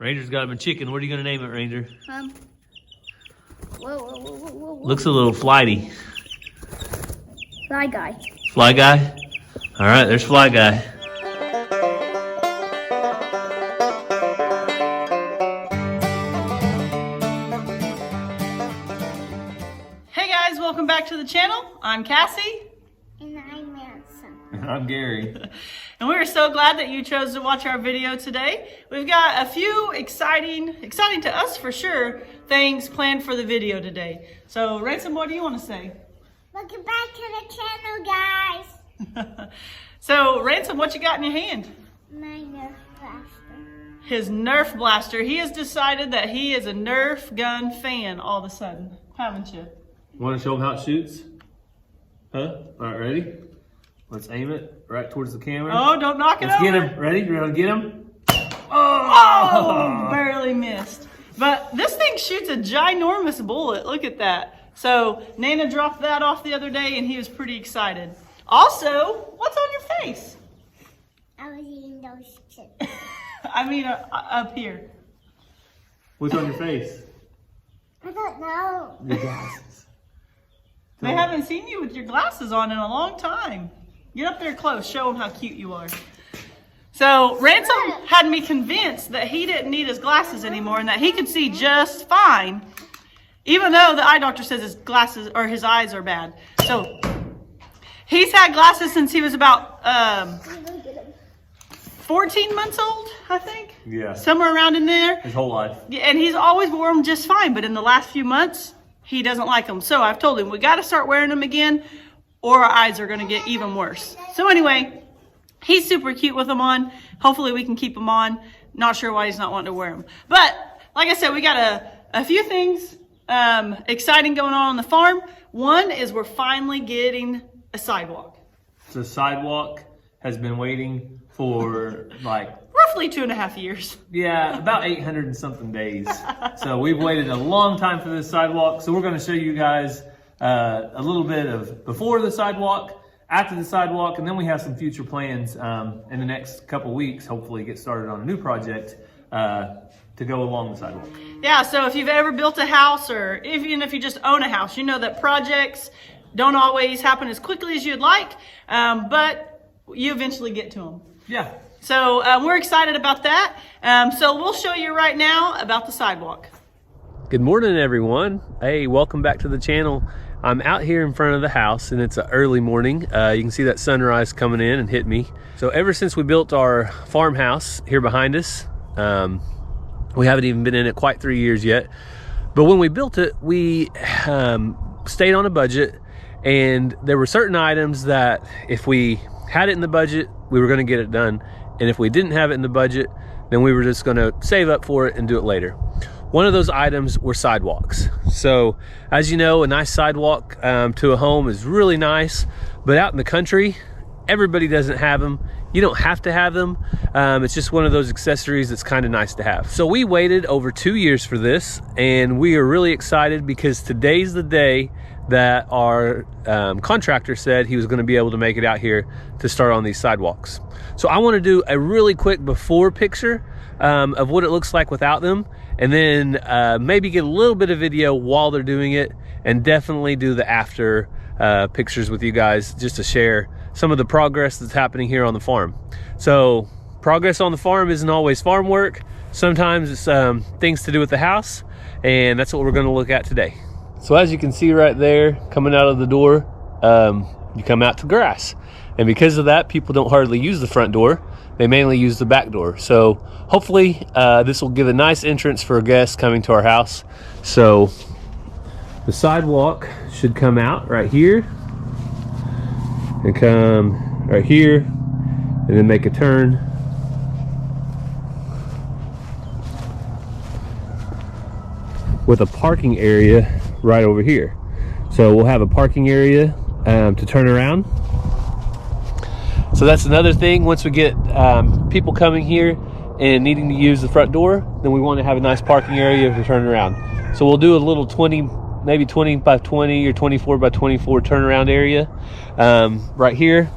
Ranger's got him a chicken. What are you going to name it, Ranger? Whoa. Looks a little flighty. Fly guy. Fly guy? All right, there's Fly guy. Hey guys, welcome back to the channel. I'm Cassie. And I'm Ransom. I'm Gary. And we're so glad that you chose to watch our video today. We've got a few exciting to us for sure, things planned for the video today. So Ransom, what do you want to say? Welcome back to the channel, guys. So Ransom, what you got in your hand? My Nerf blaster. His Nerf blaster. He has decided that he is a Nerf gun fan all of a sudden, haven't you? Want to show him how it shoots? Huh? All right, ready? Let's aim it right towards the camera. Oh, don't knock it over. Let's get him. Ready? You ready to get him? Oh, barely missed. But this thing shoots a ginormous bullet. Look at that. So Nana dropped that off the other day and he was pretty excited. Also, what's on your face? I was eating those chips. I mean, up here. What's on your face? I don't know. Your glasses. They haven't seen you with your glasses on in a long time. Get up there close. Show them how cute you are. So Ransom had me convinced that he didn't need his glasses anymore and that he could see just fine, even though the eye doctor says his glasses or his eyes are bad. So he's had glasses since he was about 14 months old, I think. Yeah. Somewhere around in there. His whole life. Yeah, and he's always wore them just fine, but in the last few months, he doesn't like them. So I've told him we got to start wearing them again or our eyes are going to get even worse. So anyway, he's super cute with them on. Hopefully we can keep them on. Not sure why he's not wanting to wear them. But like I said, we got a few things exciting going on the farm. One is we're finally getting a sidewalk. The sidewalk has been waiting for like Roughly 2.5 years. yeah, about 800 and something days. So we've waited a long time for this sidewalk. So we're going to show you guys a little bit of before the sidewalk, after the sidewalk, and then we have some future plans in the next couple weeks. Hopefully get started on a new project to go along the sidewalk. Yeah, so if you've ever built a house or even if you just own a house, you know that projects don't always happen as quickly as you'd like, but you eventually get to them. Yeah. So we're excited about that. So we'll show you right now about the sidewalk. Good morning, everyone. Hey, welcome back to the channel. I'm out here in front of the house and it's an early morning. You can see that sunrise coming in and hit me. So ever since we built our farmhouse here behind us, we haven't even been in it quite 3 years yet. But when we built it, we stayed on a budget, and there were certain items that if we had it in the budget, we were going to get it done. And if we didn't have it in the budget, then we were just going to save up for it and do it later. One of those items were sidewalks. So as you know, a nice sidewalk to a home is really nice, but out in the country, everybody doesn't have them. You don't have to have them. It's just one of those accessories that's kind of nice to have. So we waited over 2 years for this, and we are really excited because today's the day that our contractor said he was going to be able to make it out here to start on these sidewalks. So I want to do a really quick before picture of what it looks like without them, and then maybe get a little bit of video while they're doing it, and definitely do the after pictures with you guys just to share some of the progress that's happening here on the farm. So progress on the farm isn't always farm work. Sometimes it's things to do with the house, and that's what we're going to look at today. So as you can see right there, coming out of the door, you come out to grass. And because of that, people don't hardly use the front door. They mainly use the back door. So hopefully this will give a nice entrance for a guest coming to our house. So the sidewalk should come out right here and come right here and then make a turn. With a parking area right over here. So we'll have a parking area to turn around. So that's another thing. Once we get people coming here and needing to use the front door, then we want to have a nice parking area to turn around. So we'll do a little 20 by 20 or 24 by 24 turnaround area right here.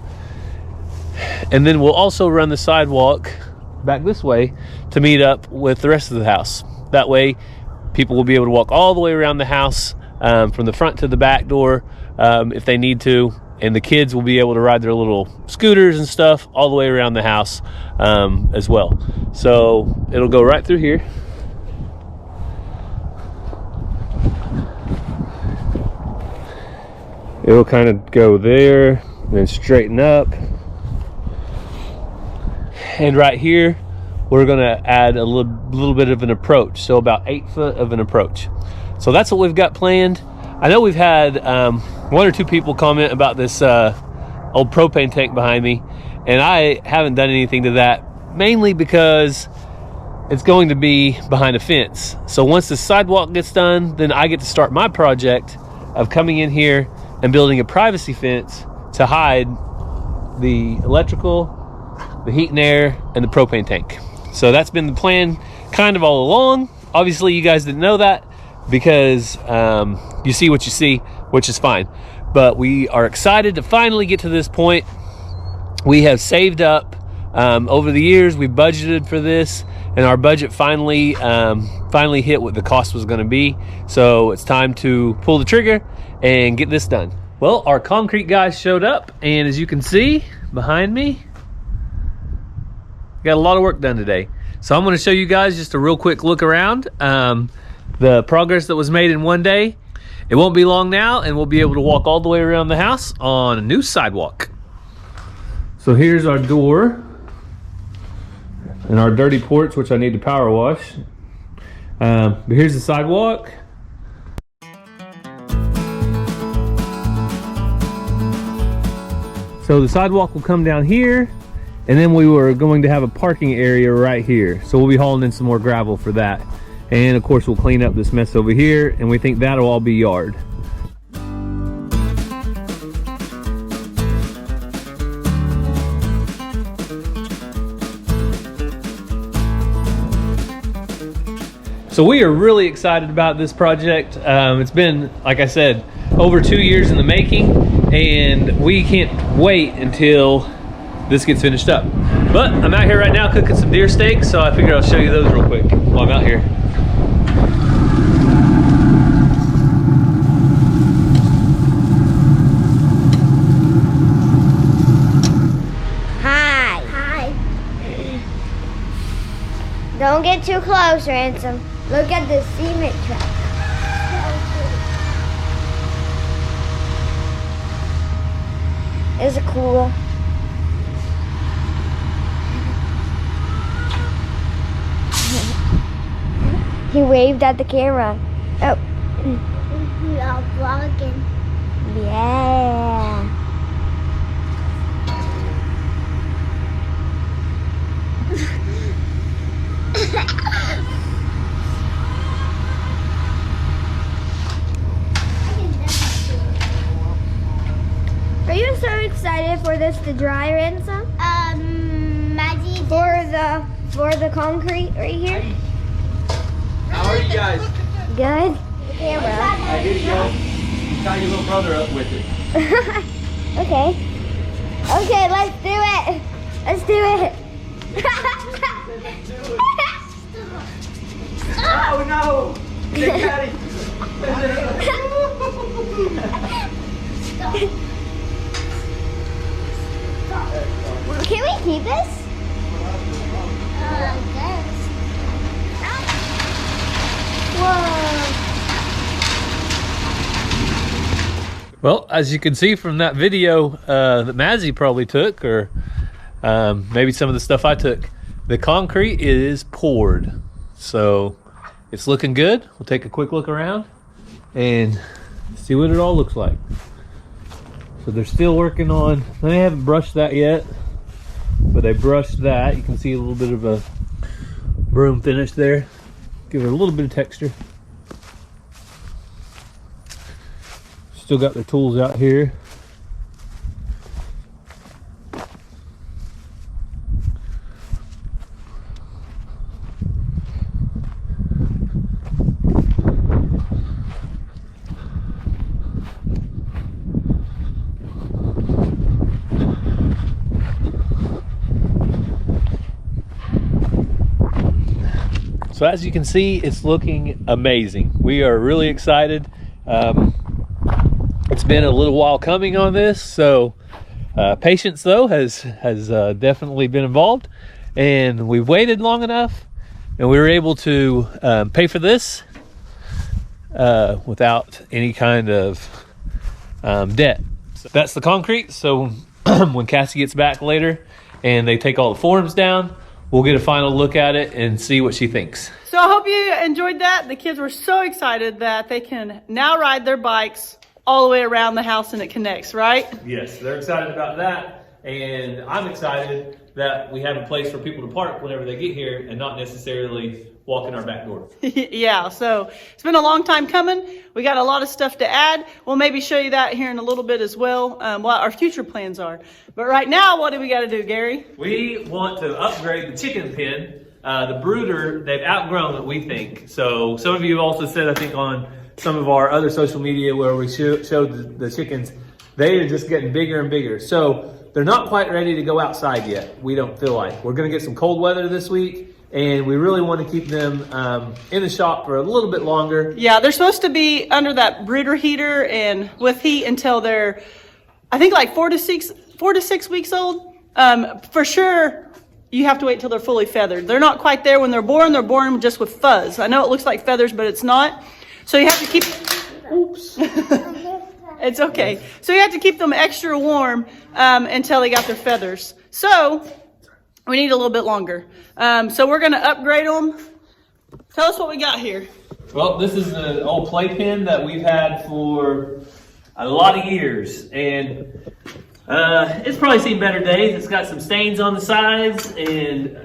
And then we'll also run the sidewalk back this way to meet up with the rest of the house. That way people will be able to walk all the way around the house, from the front to the back door, if they need to, and the kids will be able to ride their little scooters and stuff all the way around the house, as well. So it'll go right through here. It'll kind of go there, then straighten up. And right here, we're gonna add a little bit of an approach. So about 8 foot of an approach. So that's what we've got planned. I know we've had 1 or 2 people comment about this old propane tank behind me, and I haven't done anything to that, mainly because it's going to be behind a fence. So once the sidewalk gets done, then I get to start my project of coming in here and building a privacy fence to hide the electrical, the heat and air, and the propane tank. So that's been the plan kind of all along. Obviously you guys didn't know that because you see what you see, which is fine. But we are excited to finally get to this point. We have saved up over the years. We budgeted for this, and our budget finally hit what the cost was going to be. So it's time to pull the trigger and get this done. Well, our concrete guys showed up, and as you can see behind me, got a lot of work done today. So I'm going to show you guys just a real quick look around, the progress that was made in one day. It won't be long now, and we'll be able to walk all the way around the house on a new sidewalk. So here's our door and our dirty porch, which I need to power wash. But here's the sidewalk. So the sidewalk will come down here, and then we were going to have a parking area right here. So we'll be hauling in some more gravel for that. And of course we'll clean up this mess over here, and we think that'll all be yard. So we are really excited about this project. It's been, like I said, over 2 years in the making, and we can't wait until this gets finished up. But I'm out here right now cooking some deer steaks, so I figured I'll show you those real quick while I'm out here. Hi. Don't get too close, Ransom. Look at the cement truck. Is it cool? He waved at the camera. Oh. We are vlogging. Yeah. Are you so excited for this to dry, Ransom? Maggie. For the concrete right here? How are you guys? Good. Camera. I did go tie your little brother up with it. Okay. Okay, let's do it. Let's do it. Oh no! Get Daddy! Can we keep this? Yes. Whoa. Well, as you can see from that video that Mazzy probably took, or maybe some of the stuff I took, the concrete is poured. So it's looking good. We'll take a quick look around and see what it all looks like. So they're still working on, they haven't brushed that yet, but they brushed that. You can see a little bit of a broom finish there. Give it a little bit of texture. Still got their tools out here. So as you can see, it's looking amazing. We are really excited. It's been a little while coming on this, so patience though has definitely been involved, and we've waited long enough, and we were able to pay for this without any kind of debt. So that's the concrete. So when Cassie gets back later and they take all the forms down, we'll get a final look at it and see what she thinks. So I hope you enjoyed that. The kids were so excited that they can now ride their bikes all the way around the house and it connects, right? Yes, they're excited about that. And I'm excited that we have a place for people to park whenever they get here and not necessarily walk in our back door. Yeah, so it's been a long time coming. We got a lot of stuff to add. We'll maybe show you that here in a little bit as well, what our future plans are. But right now, what do we got to do, Gary? We want to upgrade the chicken pen. The brooder, they've outgrown it, we think. So some of you also said, I think, on some of our other social media where we showed the chickens, they are just getting bigger and bigger. So they're not quite ready to go outside yet, we don't feel like. We're going to get some cold weather this week, and we really want to keep them in the shop for a little bit longer. Yeah, they're supposed to be under that brooder heater and with heat until they're, I think, like 4 to 6 weeks old. For sure, you have to wait till they're fully feathered. They're not quite there when they're born just with fuzz. I know it looks like feathers, but it's not. So you have to keep, oops. It's okay. So you have to keep them extra warm until they got their feathers. So we need a little bit longer. So we're going to upgrade them. Tell us what we got here. Well, this is an old playpen that we've had for a lot of years. And it's probably seen better days. It's got some stains on the sides, and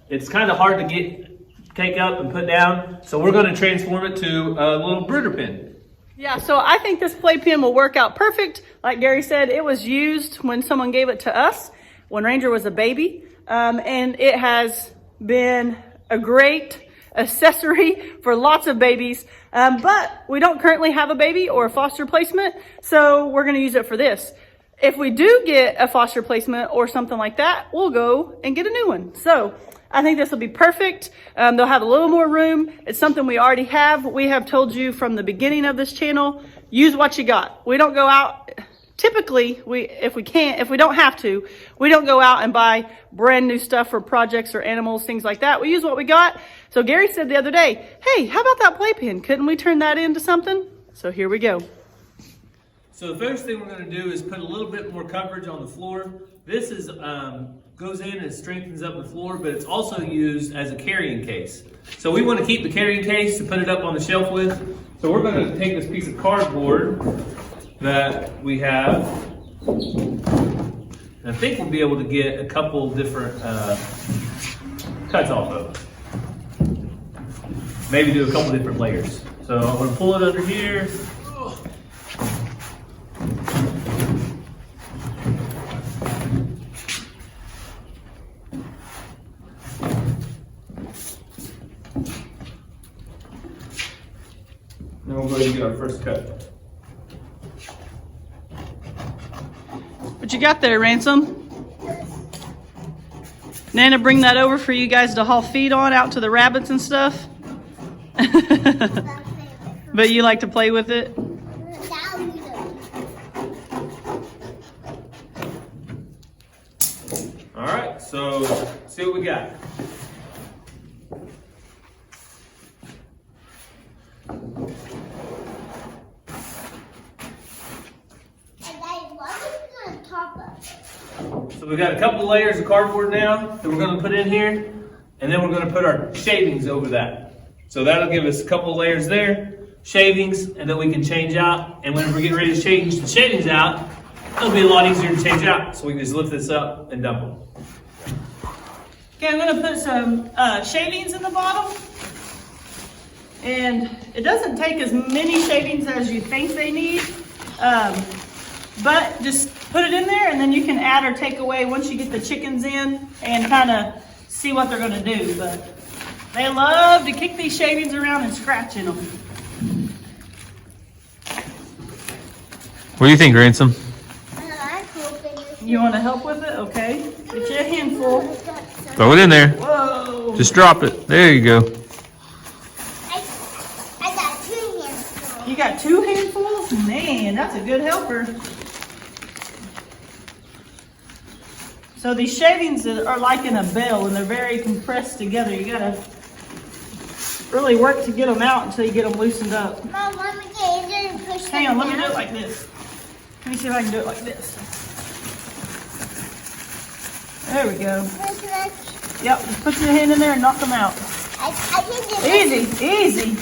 it's kind of hard to take up and put down. So we're going to transform it to a little brooder pen. Yeah, so I think this playpen will work out perfect. Like Gary said, it was used when someone gave it to us when Ranger was a baby. And it has been a great accessory for lots of babies. But we don't currently have a baby or a foster placement, so we're going to use it for this. If we do get a foster placement or something like that, we'll go and get a new one. So I think this will be perfect. They'll have a little more room. It's something we already have. We have told you from the beginning of this channel, use what you got. We don't go out. Typically, if we don't have to, we don't go out and buy brand new stuff for projects or animals, things like that. We use what we got. So Gary said the other day, hey, how about that playpen? Couldn't we turn that into something? So here we go. So the first thing we're going to do is put a little bit more coverage on the floor. This is goes in and strengthens up the floor, but it's also used as a carrying case. So we want to keep the carrying case to put it up on the shelf with. So we're going to take this piece of cardboard that we have. And I think we'll be able to get a couple different cuts off of it. Maybe do a couple different layers. So I'm going to pull it under here. Then we'll go ahead and get our first cut. What you got there, Ransom? Nana, bring that over for you guys to haul feed on out to the rabbits and stuff. But you like to play with it? All right, so see what we got. So we've got a couple layers of cardboard now that we're going to put in here, and then we're going to put our shavings over that. So that'll give us a couple layers there, shavings, and then we can change out. And whenever we get ready to change the shavings out, it'll be a lot easier to change out. So we can just lift this up and dump them. Okay, I'm going to put some shavings in the bottom. And it doesn't take as many shavings as you think they need. But just put it in there, and then you can add or take away once you get the chickens in and kind of see what they're going to do. But they love to kick these shavings around and scratch in them. What do you think, Ransom? You want to help with it? Okay. Get you a handful. Throw it in there. Whoa. Just drop it. There you go. You got 2 handfuls? Man, that's a good helper. So these shavings are like in a bell and they're very compressed together. You gotta really work to get them out until you get them loosened up. Mom, let me get in there and push Hang on, let me do it like this. Let me see if I can do it like this. There we go. Yep, just put your hand in there and knock them out. I can do it. Easy, easy.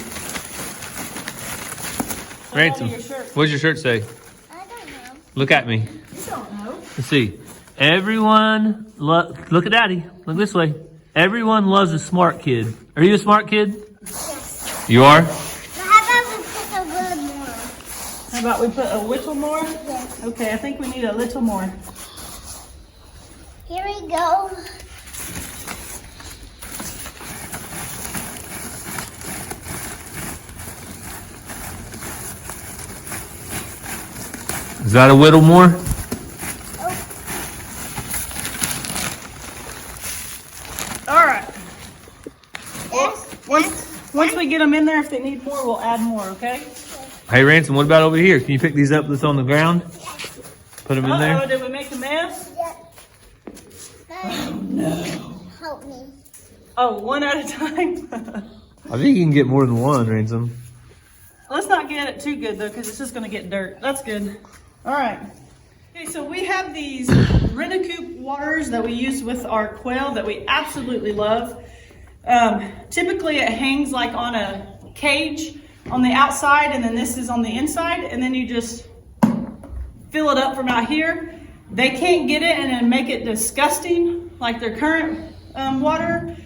Ransom, what does your shirt say? I don't know. Look at me. You don't know. Let's see. Everyone, look at Daddy. Look this way. Everyone loves a smart kid. Are you a smart kid? Yes. You are? But how about we put a little more? How about we put a little more? Yes. Okay, I think we need a little more. Here we go. Is that a little more? All right. Yes. Once we get them in there, if they need more, we'll add more, okay? Hey, Ransom, what about over here? Can you pick these up that's on the ground? Put them in Uh-oh, there? did we make a mess? Oh no. Help me. Oh, one at a time? I think you can get more than one, Ransom. Let's not get it too good, though, because it's just going to get dirt. That's good. All right. Okay, so we have these Rent-A-Coop waters that we use with our quail that we absolutely love. Typically, it hangs like on a cage on the outside, and then this is on the inside, and then you just fill it up from out here. They can't get it and then make it disgusting like their current water.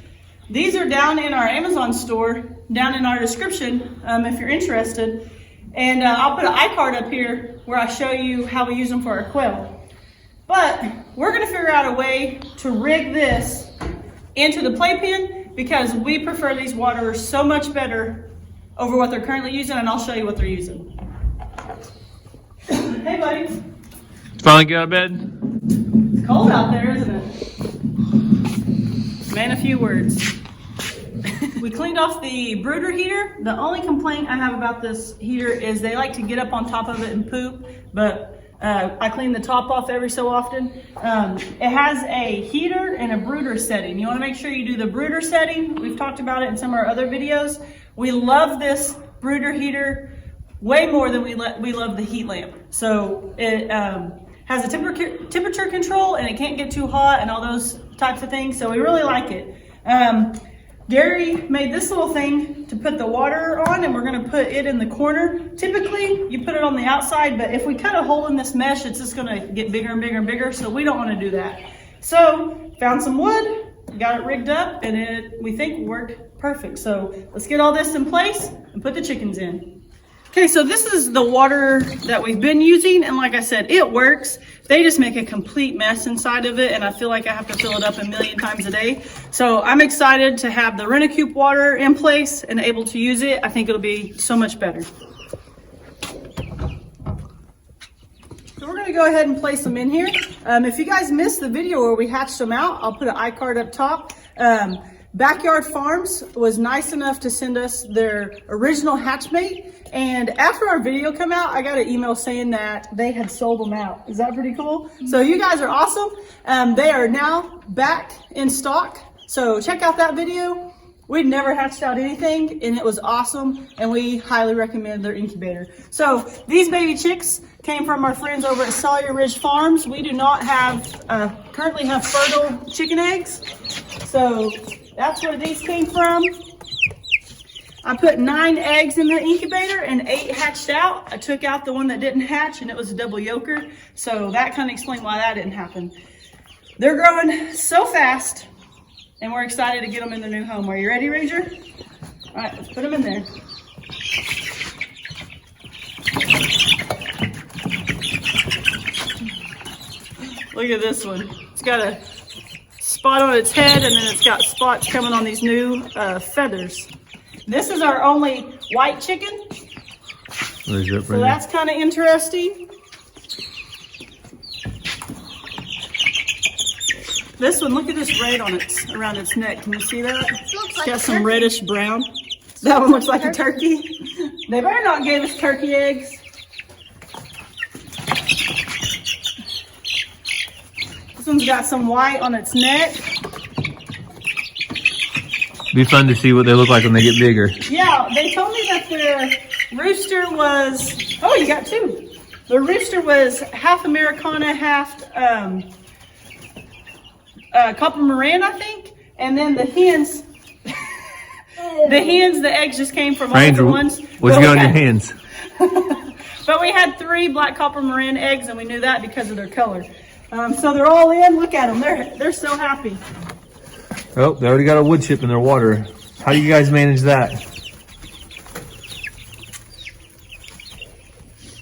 These are down in our Amazon store, down in our description, if you're interested. And I'll put an iCard up here where I show you how we use them for our quail. But we're gonna figure out a way to rig this into the playpen because we prefer these waters so much better over what they're currently using, and I'll show you what they're using. Hey, buddy. Finally get out of bed? It's cold out there, isn't it? Man, a few words. We cleaned off the brooder heater. The only complaint I have about this heater is they like to get up on top of it and poop, but I clean the top off every so often. It has a heater and a brooder setting. You want to make sure you do the brooder setting. We've talked about it in some of our other videos. We love this brooder heater way more than we love the heat lamp. So it has a temperature control and it can't get too hot and all those types of things. So we really like it. Gary made this little thing to put the water on, and we're going to put it in the corner. Typically, you put it on the outside, but if we cut a hole in this mesh, it's just going to get bigger and bigger and bigger, so we don't want to do that. So, found some wood, got it rigged up, and we think will work perfect. So, let's get all this in place and put the chickens in. Okay, so this is the water that we've been using, and like I said, it works. They just make a complete mess inside of it, and I feel like I have to fill it up a million times a day. So I'm excited to have the Rent-A-Coop water in place and able to use it. I think it'll be so much better. So we're gonna go ahead and place them in here. If you guys missed the video where we hatched them out, I'll put an iCard up top. Backyard Farms was nice enough to send us their original hatchmate. And after our video came out, I got an email saying that they had sold them out. Is that pretty cool? So you guys are awesome. They are now back in stock. So check out that video. We'd never hatched out anything and it was awesome. And we highly recommend their incubator. So these baby chicks came from our friends over at Sawyer Ridge Farms. We do not have, currently have fertile chicken eggs. So that's where these came from. I put 9 eggs in the incubator and 8 hatched out. I took out the one that didn't hatch and it was a double yolker. So that kind of explained why that didn't happen. They're growing so fast and we're excited to get them in their new home. Are you ready, Ranger? All right, let's put them in there. Look at this one. It's got a spot on its head and then it's got spots coming on these new feathers. This is our only white chicken, so that's kind of interesting. This one, look at this red on around its neck. Can you see that? Looks It's like got some turkey. reddish brown. That one looks like a turkey. They better not give us turkey eggs. This one's got some white on its neck. Be fun to see what they look like when they get bigger. Yeah, they told me that their rooster was, oh, you got two. The rooster was half Americana, half Copper Marin, I think. And then the hens, the eggs just came from all Ranger, the ones. what's going on your hands? But we had 3 black Copper Marin eggs, and we knew that because of their color. So they're all in. Look at them. They're so happy. Oh, they already got a wood chip in their water. How do you guys manage that?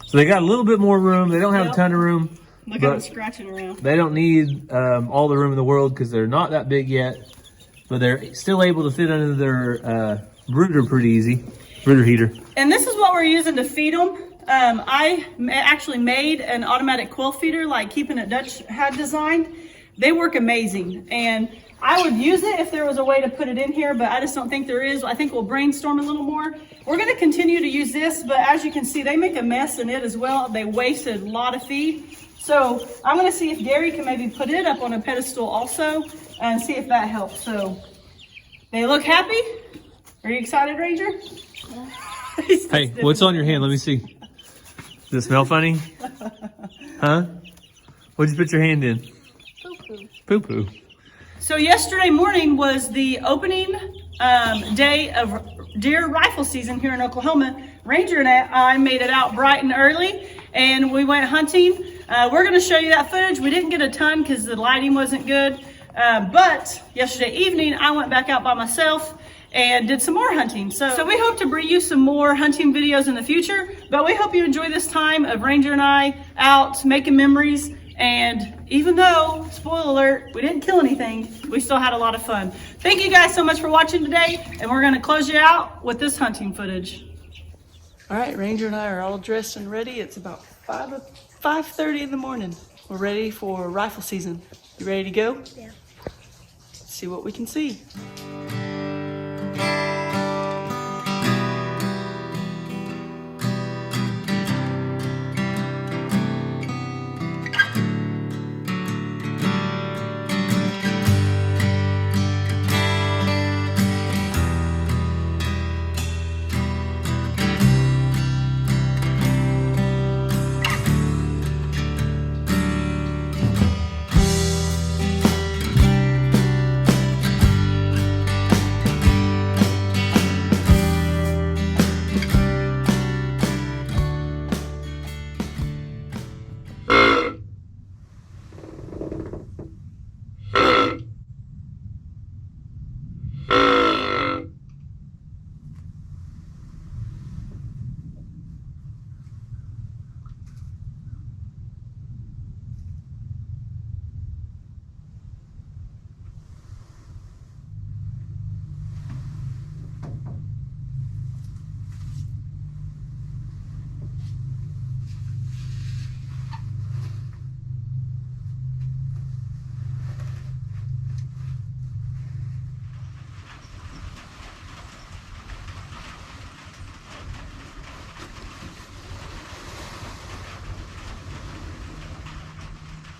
So they got a little bit more room. They don't have a ton of room. Look at them scratching around. They don't need all the room in the world because they're not that big yet. But they're still able to fit under their brooder pretty easy. Brooder heater. And this is what we're using to feed them. I actually made an automatic quill feeder like Keeping It Dutch had designed. They work amazing. And I would use it if there was a way to put it in here, but I just don't think there is. I think we'll brainstorm a little more. We're going to continue to use this, but as you can see, they make a mess in it as well. They wasted a lot of feed. So I'm going to see if Gary can maybe put it up on a pedestal also and see if that helps. So they look happy. Are you excited, Ranger? Yeah. Hey, what's on your hand? Let me see. Does it smell funny? Huh? What'd you put your hand in? Poo-poo. Poo-poo. So yesterday morning was the opening day of deer rifle season here in Oklahoma. Ranger and I made it out bright and early, and we went hunting. We're going to show you that footage. We didn't get a ton because the lighting wasn't good, but yesterday evening I went back out by myself and did some more hunting. So we hope to bring you some more hunting videos in the future, but we hope you enjoy this time of Ranger and I out making memories. And even though, spoiler alert, we didn't kill anything, we still had a lot of fun. Thank you guys so much for watching today, and we're going to close you out with this hunting footage. All right, Ranger and I are all dressed and ready. It's about 5:30 in the morning. We're ready for rifle season. You ready to go? Yeah. Let's see what we can see.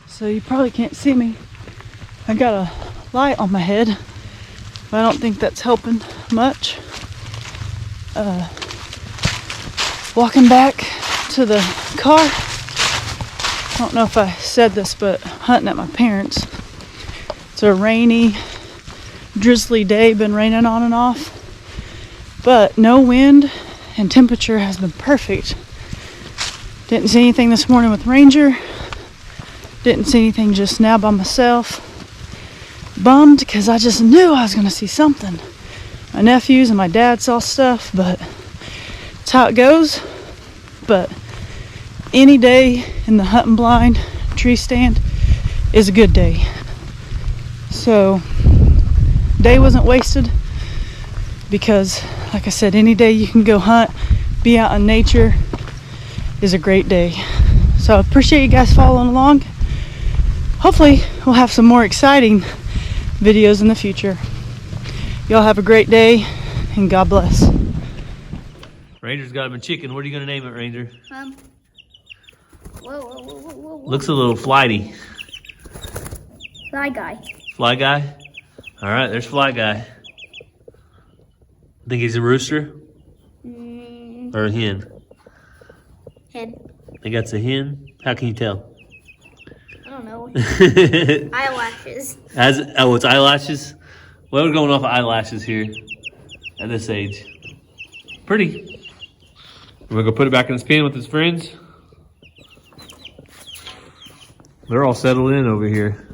So you probably can't see me. I got a light on my head, but I don't think that's helping much. Walking back to the car. I don't know if I said this, but hunting at my parents'. It's a rainy, drizzly day, been raining on and off, but no wind and temperature has been perfect. Didn't see anything this morning with Ranger. Didn't see anything just now by myself. Bummed because I just knew I was going to see something. My nephews and my dad saw stuff, but it's how it goes. But any day in the hunting blind tree stand is a good day. So day wasn't wasted because, like I said, any day you can go hunt, be out in nature is a great day. So I appreciate you guys following along. Hopefully we'll have some more exciting videos in the future. Y'all have a great day and God bless. Ranger's got him a chicken. What are you gonna name it, Ranger? Whoa. Looks a little flighty. Fly guy. Fly guy? All right, there's Fly guy. Think he's a rooster or a hen? Hen. Think that's a hen? How can you tell? I don't know. Eyelashes. It's eyelashes? Well, we're going off of eyelashes here at this age. Pretty. We're gonna go put it back in his pen with his friends. They're all settled in over here.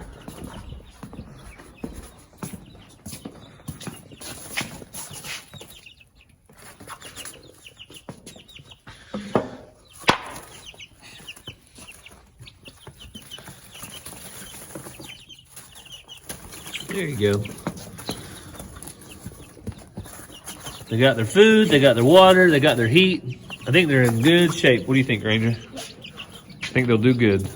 There you go. They got their food, they got their water, they got their heat. I think they're in good shape. What do you think, Ranger? I think they'll do good.